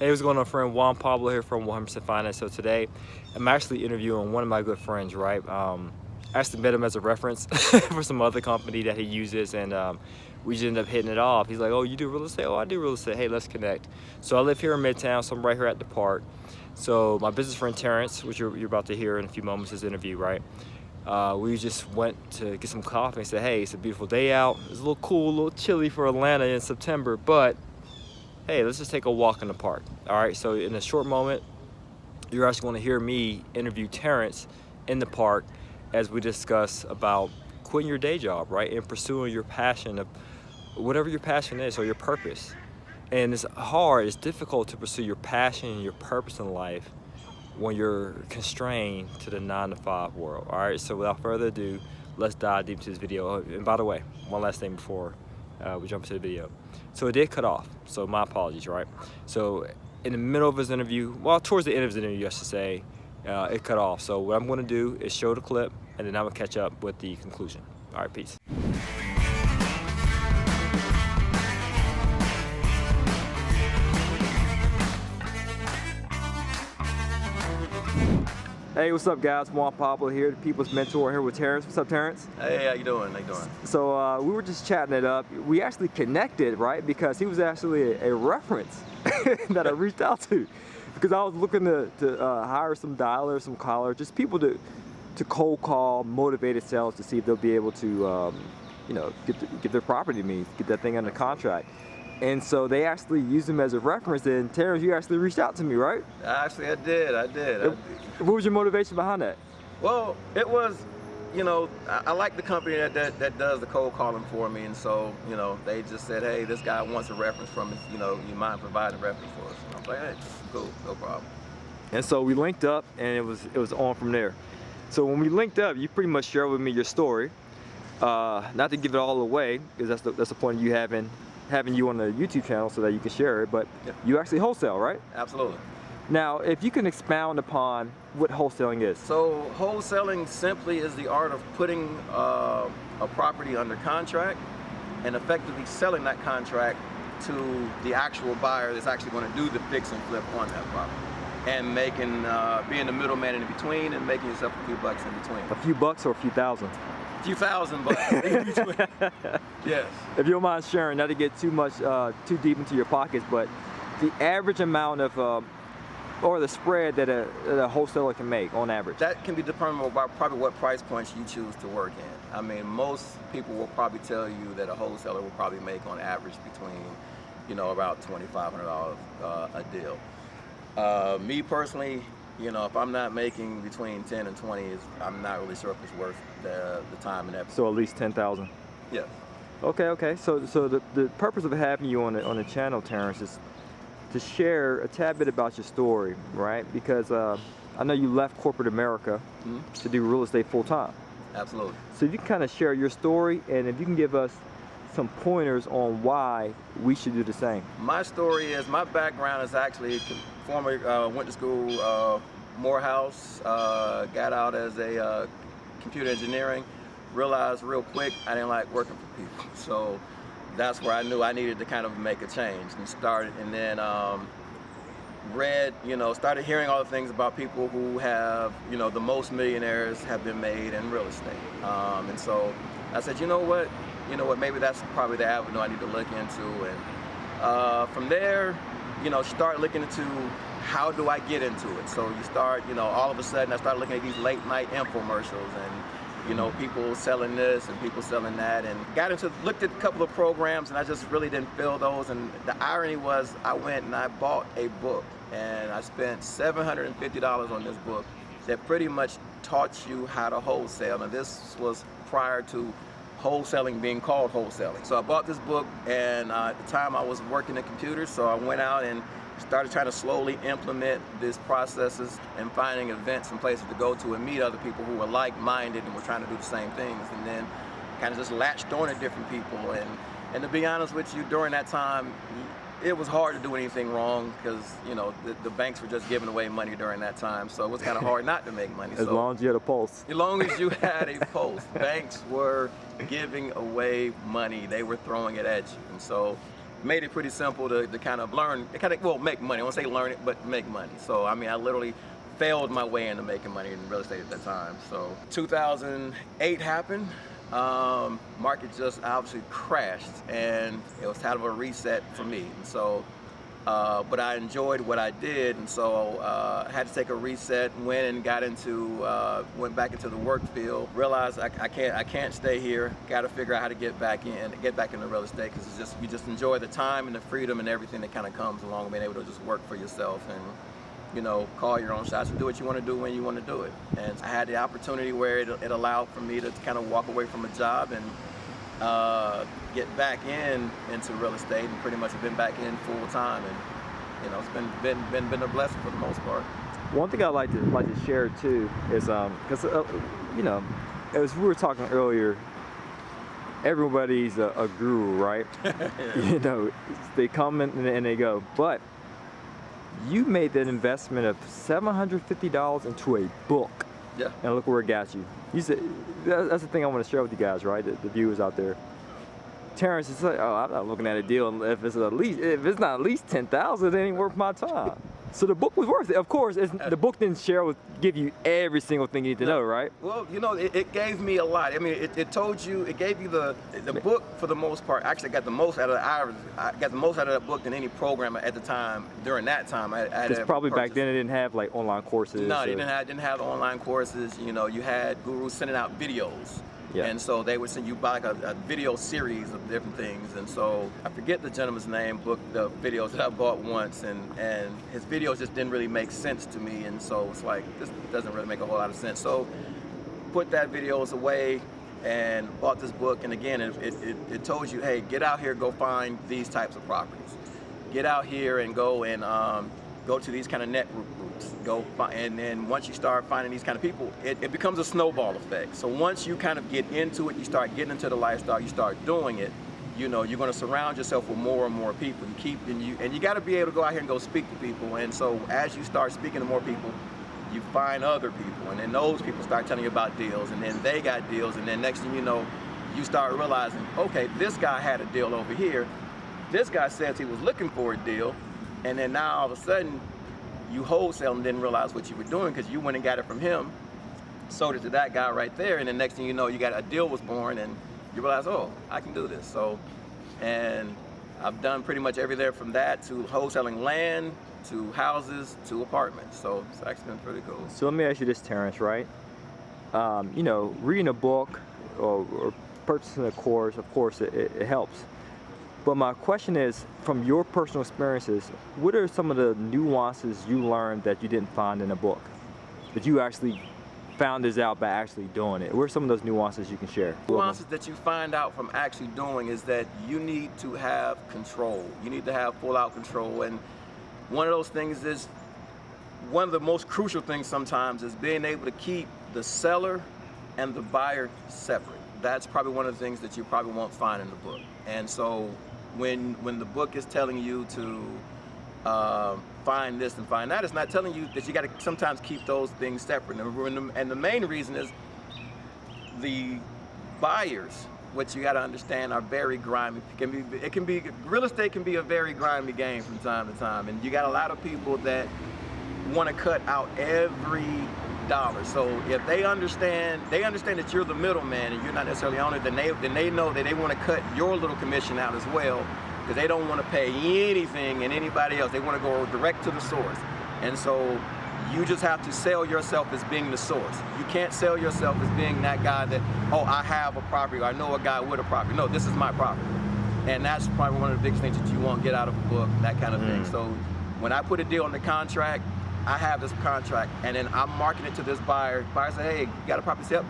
Hey, what's going on, friend? Juan Pablo here from 100% Finance. So today, I'm actually interviewing one of my good friends, right? I actually met him as a reference for some other company that he uses, and we just ended up hitting it off. He's like, oh, you do real estate? Oh, I do real estate. Hey, let's connect. So I live here in Midtown, so I'm right here at the park. So my business friend, Terrence, which you're about to hear in a few moments, his interview, right? We just went to get some coffee and said, hey, it's a beautiful day out. It's a little cool, a little chilly for Atlanta in September, but hey, let's just take a walk in the park. All right, so in a short moment, you're actually going to hear me interview Terrence in the park as we discuss about quitting your day job, right, and pursuing your passion of whatever your passion is or your purpose. And it's hard, it's difficult to pursue your passion and your purpose in life when you're constrained to the 9-to-5 world. All right, so without further ado, let's dive deep into this video. And by the way, one last thing before we jump into the video. So it did cut off, so my apologies, right? So in the middle of his interview, well, towards the end of his interview, I should say, it cut off. So what I'm gonna do is show the clip, and then I'm gonna catch up with the conclusion. All right, peace. Hey, what's up, guys? Juan Pablo here, the People's Mentor here with Terrence. What's up, Terrence? Hey, how you doing? How you doing? So we were just chatting it up. We actually connected, right? Because he was actually a reference that I reached out to. Because I was looking to hire some dialers, some callers, just people to cold call motivated sellers to see if they'll be able to, you know, get their property to me, get that thing under contract. And so they actually used him as a reference, and Terrence, you actually reached out to me, right? Actually, I did. What was your motivation behind that? Well, it was, you know, I like the company that does the cold calling for me, and so, you know, they just said, hey, this guy wants a reference from us, you know, you mind providing a reference for us? And I was like, hey, cool, no problem. And so we linked up, and it was on from there. So when we linked up, you pretty much shared with me your story. Not to give it all away, because that's the point of you having you on the YouTube channel so that you can share it, but yeah. You actually wholesale, right? Absolutely. Now, if you can expound upon what wholesaling is. So wholesaling simply is the art of putting a property under contract and effectively selling that contract to the actual buyer that's actually going to do the fix and flip on that property, and making being the middleman in between and making yourself a few bucks in between. A few bucks or a few thousand? A few thousand bucks in between. Yes. If you don't mind sharing, not to get too deep into your pockets, but the average amount of or the spread that a wholesaler can make on average? That can be determined by probably what price points you choose to work in. I mean, most people will probably tell you that a wholesaler will probably make on average between, you know, about $2,500 a deal. Me personally, you know, if I'm not making between 10 and 20, I'm not really sure if it's worth the time and effort. So at least 10,000? Yes. Okay. So the purpose of having you on the channel, Terrence, is to share a tad bit about your story, right? Because I know you left corporate America to do real estate full time. Absolutely. So if you can kind of share your story, and if you can give us some pointers on why we should do the same. My story is, my background is actually went to school, Morehouse, got out as a computer engineering, realized real quick I didn't like working for people. So that's where I knew I needed to kind of make a change, and then started hearing all the things about people who have, you know, the most millionaires have been made in real estate. And so I said, you know what, maybe that's probably the avenue I need to look into. And from there, you know, start looking into how do I get into it. So you start, you know, all of a sudden I started looking at these late night infomercials, and you know, people selling this and people selling that, and looked at a couple of programs, and I just really didn't feel those. And the irony was, I went and I bought a book, and I spent $750 on this book that pretty much taught you how to wholesale. And this was prior to wholesaling being called wholesaling. So I bought this book, and at the time I was working in computers, so I went out and started trying to slowly implement these processes and finding events and places to go to and meet other people who were like-minded and were trying to do the same things, and then kind of just latched on to different people. And to be honest with you, during that time, it was hard to do anything wrong, because, you know, the banks were just giving away money during that time, so it was kind of hard not to make money. As long as you had a pulse. As long as you had a pulse. Banks were giving away money. They were throwing it at you. And so made it pretty simple to kind of learn, well, make money. I won't say learn it, but make money. So, I mean, I literally failed my way into making money in real estate at that time. So 2008 happened. Market just obviously crashed, and it was kind of a reset for me. And so, but I enjoyed what I did, and so I had to take a reset. Went back into the work field. Realized I can't stay here. Got to figure out how to get back into real estate, because you just enjoy the time and the freedom and everything that kind of comes along with being able to just work for yourself and, you know, call your own shots and do what you want to do when you want to do it. And I had the opportunity where it allowed for me to kind of walk away from a job and get back into real estate, and pretty much have been back in full time. And, you know, it's been a blessing for the most part. One thing I like to share too is because you know, as we were talking earlier, everybody's a guru, right? You know, they come in and they go, but you made that investment of $750 into a book. Yeah. And look where it got you. You said, that's the thing I want to share with you guys, right? The viewers out there. Terrence is like, oh, I'm not looking at a deal if it's not at least 10,000, it ain't worth my time. So the book was worth it. Of course, the book didn't give you every single thing you need to know, right? Well, you know, it gave me a lot. I mean, it gave you the book for the most part. Actually, I got the most out of that book than any program at the time. During that time, Because probably back then it didn't have like online courses. No, they didn't have online courses. You know, you had gurus sending out videos. Yeah. And so they would send you like a video series of different things. And so I forget the gentleman's name, the videos that I bought once, and his videos just didn't really make sense to me. And so it's like, this doesn't really make a whole lot of sense. So put that videos away and bought this book. And again, it told you, hey, get out here, go find these types of properties. Get out here and go to these kind of network groups. And then once you start finding these kind of people, it becomes a snowball effect. So once you kind of get into it, you start getting into the lifestyle, you start doing it, you know, you're going to surround yourself with more and more people. And you got to be able to go out here and go speak to people. And so as you start speaking to more people, you find other people, and then those people start telling you about deals, and then they got deals, and then next thing you know, you start realizing, okay, this guy had a deal over here. This guy says he was looking for a deal, and then now all of a sudden, you wholesale and didn't realize what you were doing because you went and got it from him, sold it to that guy right there, and then next thing you know, you got a deal was born, and you realize, oh, I can do this. So, and I've done pretty much everything from that to wholesaling land, to houses, to apartments. So it's actually been pretty cool. So let me ask you this, Terrence, right? You know, reading a book or purchasing a course, of course, it helps. But my question is, from your personal experiences, what are some of the nuances you learned that you didn't find in a book? That you actually found this out by actually doing it? What are some of those nuances you can share? Nuances that you find out from actually doing is that you need to have control. You need to have full out control. And one of those things is, one of the most crucial things sometimes is being able to keep the seller and the buyer separate. That's probably one of the things that you probably won't find in the book. And so when the book is telling you to find this and find that, it's not telling you that you got to sometimes keep those things separate. And the main reason is the buyers, what you got to understand, are very grimy. Real estate can be a very grimy game from time to time, and you got a lot of people that want to cut out every dollar. So if they understand that you're the middleman and you're not necessarily on it, then they know that they want to cut your little commission out as well, because they don't want to pay anything and anybody else. They want to go direct to the source. And so you just have to sell yourself as being the source. You can't sell yourself as being that guy that, oh, I have a property, or I know a guy with a property. No, this is my property. And that's probably one of the biggest things that you won't get out of a book, that kind of thing. So when I put a deal on the contract, I have this contract, and then I'm marketing it to this buyer. Buyer said, hey, you got a property? Yep.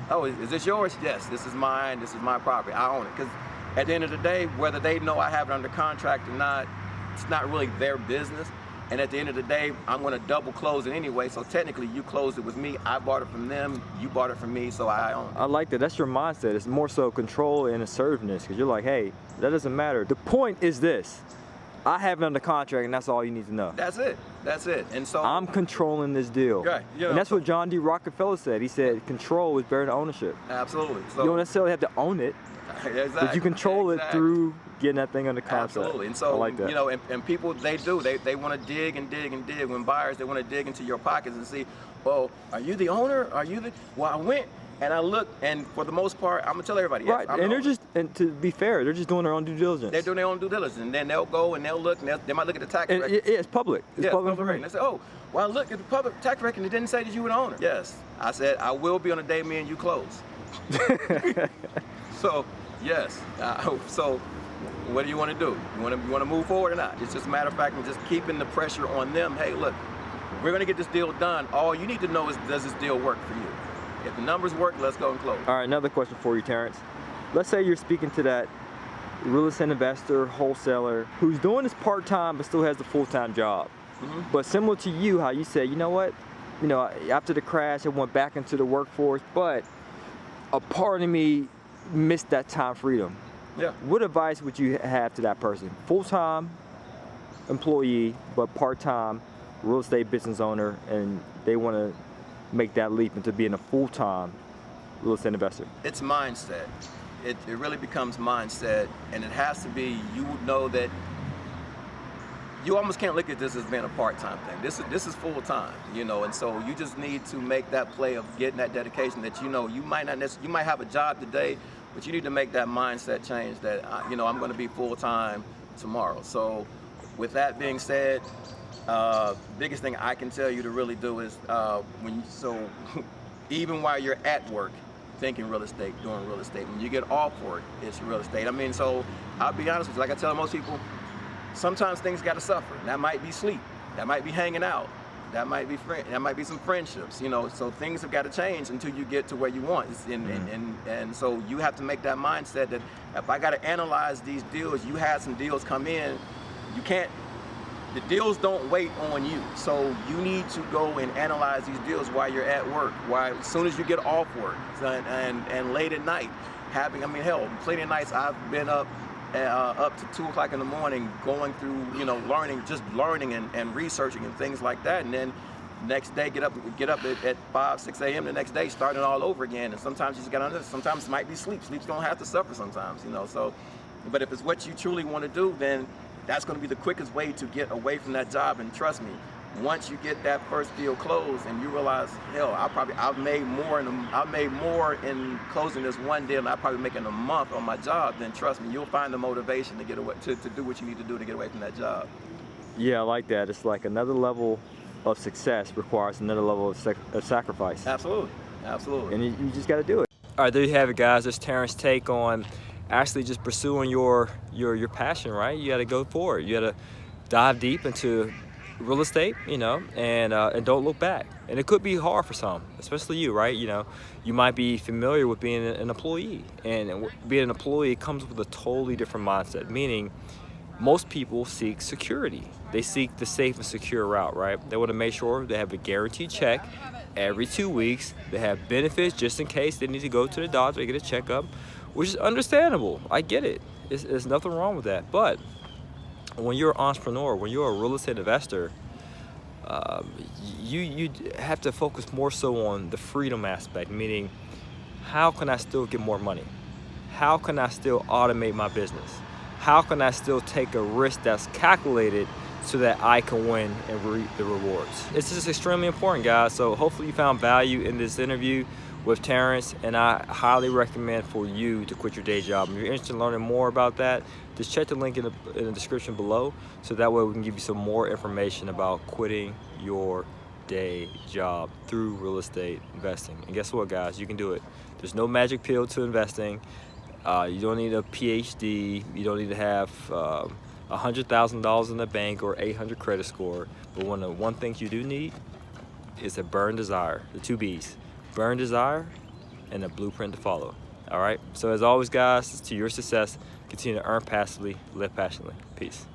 Oh, is this yours? Yes, this is mine, this is my property, I own it. Because at the end of the day, whether they know I have it under contract or not, it's not really their business. And at the end of the day, I'm gonna double close it anyway, so technically you closed it with me, I bought it from them, you bought it from me, so I own it. I like that, that's your mindset. It's more so control and assertiveness, because you're like, hey, that doesn't matter. The point is this, I have it under contract, and that's all you need to know. That's it. That's it. And so I'm controlling this deal. Right. You know, and that's what John D. Rockefeller said. He said control is better than ownership. Absolutely. So you don't necessarily have to own it. Exactly. But you control it through getting that thing under concept. Absolutely. And so, I like that. you know, and people, they want to dig and dig and dig. When buyers, they want to dig into your pockets and see, well, are you the owner? Are you the, well, I went and I looked, and for the most part, I'm gonna tell everybody, yes, Right, I'm and the they're owner. just, and to be fair, they're just doing their own due diligence. They're doing their own due diligence, and then they'll go and they'll look, and they might look at the tax And record. it's public. It's public record. And they say, oh, well, look at the public tax record, and it didn't say that you were the owner. Yes, I said, I will be on the day me and you close. So, yes, so what do you want to do? You want to move forward or not? It's just a matter of fact of just keeping the pressure on them. Hey, look, we're going to get this deal done. All you need to know is, does this deal work for you? If the numbers work, let's go and close. All right, another question for you, Terrence. Let's say you're speaking to that real estate investor, wholesaler, who's doing this part-time but still has the full-time job. But similar to you, how you said, you know what, you know, after the crash, I went back into the workforce, but a part of me missed that time freedom. Yeah. What advice would you have to that person? Full-time employee, but part-time real estate business owner, and they want to make that leap into being a full-time real estate investor. It's mindset. It really becomes mindset, and it has to be, you know, that you almost can't look at this as being a part-time thing. This is full-time, you know, and so you just need to make that play of getting that dedication that, you know, you might have a job today, but you need to make that mindset change that, you know, I'm going to be full-time tomorrow. So with that being said, biggest thing I can tell you to really do is even while you're at work, thinking real estate, doing real estate. When you get off work, it's real estate. I mean, so I'll be honest with you, like I tell most people, sometimes things got to suffer. That might be sleep. That might be hanging out. That might be some friendships. You know, so things have got to change until you get to where you want. And so you have to make that mindset that if I got to analyze these deals, you had some deals come in, you can't. The deals don't wait on you, so you need to go and analyze these deals while you're at work, as soon as you get off work, and late at night. I mean, hell, plenty of nights I've been up to 2 o'clock in the morning, going through, you know, learning and researching and things like that, and then next day get up at 5, 6 a.m. the next day, starting all over again. And sometimes you just got to, sometimes it might be sleep. Sleeps don't have to suffer sometimes, you know. So, but if it's what you truly want to do, then that's going to be the quickest way to get away from that job. And trust me, once you get that first deal closed and you realize, hell, I've made more in closing this one deal than I probably make in a month on my job, then trust me, you'll find the motivation to get away, to do what you need to do to get away from that job. Yeah, I like that. It's like another level of success requires another level of sacrifice. Absolutely, absolutely. And you just got to do it. All right, there you have it, guys. That's Terrence's take on actually just pursuing your passion, right? You got to go for it. You got to dive deep into real estate, you know, and don't look back. And it could be hard for some, especially you, right? You know, you might be familiar with being an employee, and being an employee comes with a totally different mindset, meaning most people seek security. They seek the safe and secure route, right? They want to make sure they have a guaranteed check every 2 weeks. They have benefits just in case they need to go to the doctor to get a checkup, which is understandable. I get it. There's nothing wrong with that. But when you're an entrepreneur, when you're a real estate investor, you have to focus more so on the freedom aspect, meaning how can I still get more money? How can I still automate my business? How can I still take a risk that's calculated so that I can win and reap the rewards? It's just extremely important, guys. So hopefully you found value in this interview with Terrence, and I highly recommend for you to quit your day job. If you're interested in learning more about that, just check the link in the description below, so that way we can give you some more information about quitting your day job through real estate investing. And guess what, guys? You can do it. There's no magic pill to investing. You don't need a PhD. You don't need to have $100,000 in the bank or 800 credit score. But one thing you do need is a burn desire, the 2 B's. Burn desire and a blueprint to follow. All right. So as always, guys, to your success, continue to earn passively, live passionately. Peace.